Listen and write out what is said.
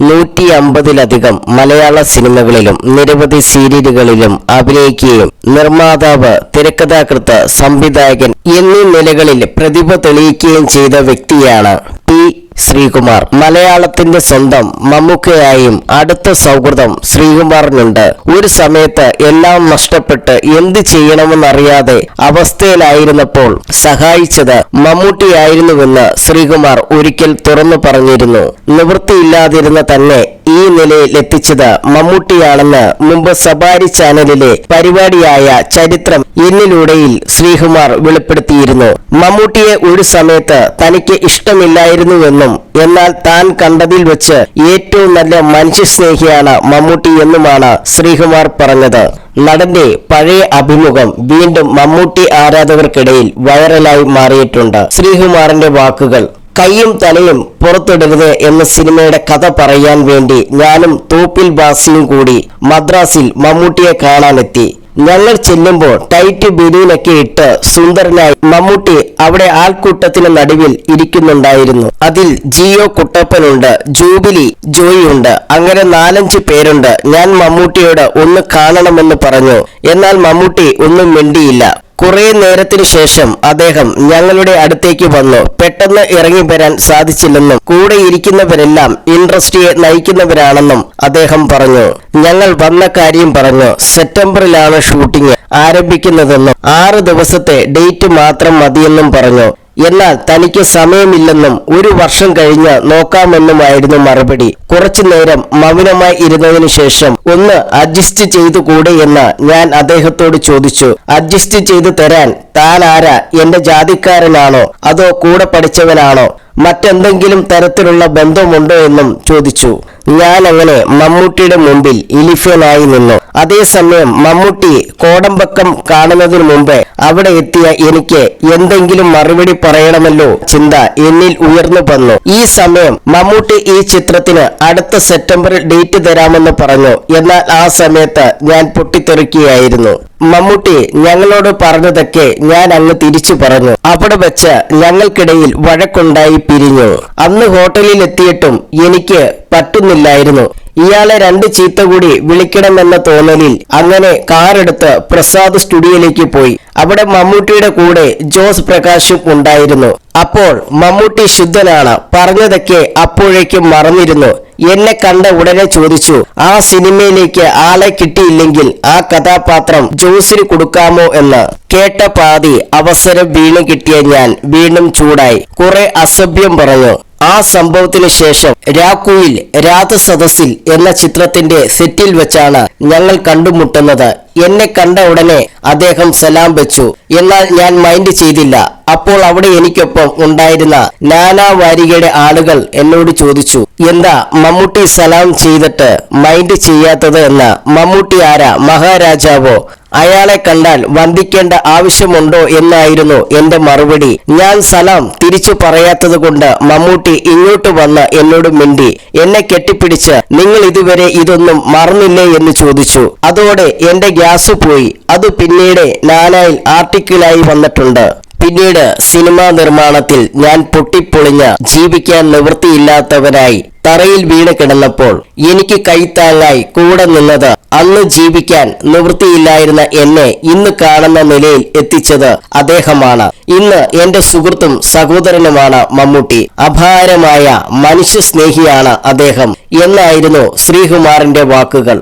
150-ലധികം മലയാള സിനിമകളിലും നിരവധി സീരിയലുകളിലും അഭിനയിക്കുകയും നിർമ്മാതാവ്, തിരക്കഥാകൃത്ത്, സംവിധായകൻ എന്നീ നിലകളിൽ പ്രതിഭ തെളിയിക്കുകയും ചെയ്ത വ്യക്തിയാണ് പി. ശ്രീകുമാർ. മലയാളത്തിന്റെ സ്വന്തം മമ്മൂക്കയായും അടുത്ത സൗഹൃദം ശ്രീകുമാറിനുണ്ട്. ഒരു സമയത്ത് എല്ലാം നഷ്ടപ്പെട്ട് എന്ത് ചെയ്യണമെന്നറിയാതെ അവസ്ഥയിലായിരുന്നപ്പോൾ സഹായിച്ചത് മമ്മൂട്ടിയായിരുന്നുവെന്ന് ശ്രീകുമാർ ഒരിക്കൽ തുറന്നു പറഞ്ഞിരുന്നു. നിവൃത്തിയില്ലാതിരുന്ന തന്നെ ഈ നിലയിൽ എത്തിച്ചത് മമ്മൂട്ടിയാണെന്ന് മുമ്പ് സബാരി ചാനലിലെ പരിപാടിയായ ചരിത്രം എന്നിലൂടെയിൽ ശ്രീകുമാർ വെളിപ്പെടുത്തിയിരുന്നു. മമ്മൂട്ടിയെ ഒരു സമയത്ത് തനിക്ക് ഇഷ്ടമില്ലായിരുന്നുവെന്നും എന്നാൽ താൻ കണ്ടതിൽ വെച്ച് ഏറ്റവും നല്ല മനുഷ്യസ്നേഹിയാണ് മമ്മൂട്ടി എന്നുമാണ് ശ്രീകുമാർ പറഞ്ഞത്. നടന്റെ പഴയ അഭിമുഖം വീണ്ടും മമ്മൂട്ടി ആരാധകർക്കിടയിൽ വൈറലായി മാറിയിട്ടുണ്ട്. ശ്രീകുമാറിന്റെ വാക്കുകൾ: കൈയും തലയും പുറത്തിടരുത് എന്ന സിനിമയുടെ കഥ പറയാൻ വേണ്ടി ഞാനും തോപ്പിൽ ബാസിയും കൂടി മദ്രാസിൽ മമ്മൂട്ടിയെ കാണാനെത്തി. ഞങ്ങൾ ചെല്ലുമ്പോൾ ടൈറ്റ് ബനിയനൊക്കെ ഇട്ട് സുന്ദരനായി മമ്മൂട്ടി അവിടെ ആൾക്കൂട്ടത്തിന് നടുവിൽ ഇരിക്കുന്നുണ്ടായിരുന്നു. അതിൽ ജിയോ കുട്ടപ്പനുണ്ട്, ജൂബിലി ജോയിയുണ്ട്, അങ്ങനെ 4-5 പേരുണ്ട്. ഞാൻ മമ്മൂട്ടിയോട് ഒന്ന് കാണണമെന്ന് പറഞ്ഞു. എന്നാൽ മമ്മൂട്ടി ഒന്നും മിണ്ടിയില്ല. കുറെ നേരത്തിനു ശേഷം അദ്ദേഹം ഞങ്ങളുടെ അടുത്തേക്ക് വന്നു. പെട്ടെന്ന് ഇറങ്ങി വരാൻ സാധിച്ചില്ലെന്നും കൂടെ ഇരിക്കുന്നവരെല്ലാം ഇൻഡസ്ട്രിയെ നയിക്കുന്നവരാണെന്നും അദ്ദേഹം പറഞ്ഞു. ഞങ്ങൾ വന്ന കാര്യം പറഞ്ഞു. സെപ്റ്റംബറിലാണ് ഷൂട്ടിംഗ് ആരംഭിക്കുന്നതെന്നും 6 ദിവസത്തെ ഡേറ്റ് മാത്രം മതിയെന്നും പറഞ്ഞു. എന്നാൽ തനിക്ക് സമയമില്ലെന്നും 1 വർഷം കഴിഞ്ഞ് നോക്കാമെന്നുമായിരുന്നു മറുപടി. കുറച്ചു നേരം മൗനമായി ഇരുന്നതിനു ശേഷം ഒന്ന് അഡ്ജസ്റ്റ് ചെയ്തു കൂടെ എന്ന് ഞാൻ അദ്ദേഹത്തോട് ചോദിച്ചു. അഡ്ജസ്റ്റ് ചെയ്തു തരാൻ താൻ ആരാ? എന്റെ ജാതിക്കാരനാണോ അതോ കൂടെ പഠിച്ചവനാണോ? മറ്റെന്തെങ്കിലും തരത്തിലുള്ള ബന്ധമുണ്ടോ എന്നും ചോദിച്ചു. ഞാൻ അങ്ങനെ മമ്മൂട്ടിയുടെ മുമ്പിൽ ഇലിഫനായി നിന്നു. അതേസമയം മമ്മൂട്ടി കോടമ്പക്കം കാണുന്നതിന് മുമ്പ് അവിടെ എത്തിയ എനിക്ക് എന്തെങ്കിലും മറുപടി പറയണമല്ലോ ചിന്ത എന്നിൽ ഉയർന്നു വന്നു. ഈ സമയം മമ്മൂട്ടി ഈ ചിത്രത്തിന് അടുത്ത സെപ്റ്റംബറിൽ ഡേറ്റ് തരാമെന്ന് പറഞ്ഞു. എന്നാൽ ആ സമയത്ത് ഞാൻ പൊട്ടിത്തെറിക്കുകയായിരുന്നു. മമ്മൂട്ടി ഞങ്ങളോട് പറഞ്ഞതൊക്കെ ഞാൻ അങ്ങ് തിരിച്ചു പറഞ്ഞു. അവിടെ വെച്ച് ഞങ്ങൾക്കിടയിൽ വഴക്കുണ്ടായി പിരിഞ്ഞു. അന്ന് ഹോട്ടലിൽ എത്തിയിട്ടും എനിക്ക് പറ്റുന്നില്ലായിരുന്നു. ഇയാളെ 2 ചീത്ത കൂടി വിളിക്കണമെന്ന തോന്നലിൽ അങ്ങനെ കാറെടുത്ത് പ്രസാദ് സ്റ്റുഡിയോയിലേക്ക് പോയി. അവിടെ മമ്മൂട്ടിയുടെ കൂടെ ജോസ് പ്രകാശും ഉണ്ടായിരുന്നു. അപ്പോൾ മമ്മൂട്ടി ശുദ്ധനാണ്, പറഞ്ഞതൊക്കെ അപ്പോഴേക്കും മറന്നിരുന്നു. എന്നെ കണ്ട ഉടനെ ചോദിച്ചു, ആ സിനിമയിലേക്ക് ആളെ കിട്ടിയില്ലെങ്കിൽ ആ കഥാപാത്രം ജോസിന് കൊടുക്കാമോ എന്ന്. കേട്ട പാതി അവസരം വീണ് കിട്ടിയ ഞാൻ വീണ്ടും ചൂടായി കുറെ അസഭ്യം പറഞ്ഞു. ആ സംഭവത്തിന് ശേഷം രാക്കുയിൽ രാധസദസ്സിൽ എന്ന ചിത്രത്തിന്റെ സെറ്റിൽ വെച്ചാണ് ഞങ്ങൾ കണ്ടുമുട്ടുന്നത്. എന്നെ കണ്ട ഉടനെ അദ്ദേഹം സലാം വെച്ചു. എന്നാൽ ഞാൻ മൈൻഡ് ചെയ്തില്ല. അപ്പോൾ അവിടെ എനിക്കൊപ്പം ഉണ്ടായിരുന്ന നാനാ വാരികയുടെ ആളുകൾ എന്നോട് ചോദിച്ചു, എന്താ മമ്മൂട്ടി സലാം ചെയ്തിട്ട് മൈൻഡ് ചെയ്യാത്തത് എന്ന്. മമ്മൂട്ടി ആരാ? മഹാരാജാവോ? അയാളെ കണ്ടാൽ വന്ദിക്കേണ്ട ആവശ്യമുണ്ടോ എന്നായിരുന്നു എന്റെ മറുപടി. ഞാൻ സലാം തിരിച്ചു പറയാത്തത് കൊണ്ട് മമ്മൂട്ടി ഇങ്ങോട്ട് വന്ന് എന്നോട് മിണ്ടി. എന്നെ കെട്ടിപ്പിടിച്ച് നിങ്ങൾ ഇതുവരെ ഇതൊന്നും മറന്നില്ലേ എന്ന് ചോദിച്ചു. അതോടെ എന്റെ ഗ്യാസ് പോയി. അത് പിന്നീട് നാനായിൽ ആർട്ടിക്കിളായി വന്നിട്ടുണ്ട്. പിന്നീട് സിനിമാ നിർമ്മാണത്തിൽ ഞാൻ പൊട്ടിപ്പൊളിഞ്ഞ് ജീവിക്കാൻ നിവൃത്തിയില്ലാത്തവനായി തറയിൽ വീണ് കിടന്നപ്പോൾ എനിക്ക് കൈത്താങ്ങായി കൂടെ നിന്നത്, അന്ന് ജീവിക്കാൻ നിവൃത്തിയില്ലായിരുന്ന എന്നെ ഇന്ന് കാണുന്ന നിലയിൽ എത്തിച്ചത് അദ്ദേഹമാണ്. ഇന്ന് എന്റെ സുഹൃത്തും സഹോദരനുമാണ് മമ്മൂട്ടി. അപാരമായ മനുഷ്യസ്നേഹിയാണ് അദ്ദേഹം എന്നായിരുന്നു ശ്രീകുമാറിന്റെ വാക്കുകൾ.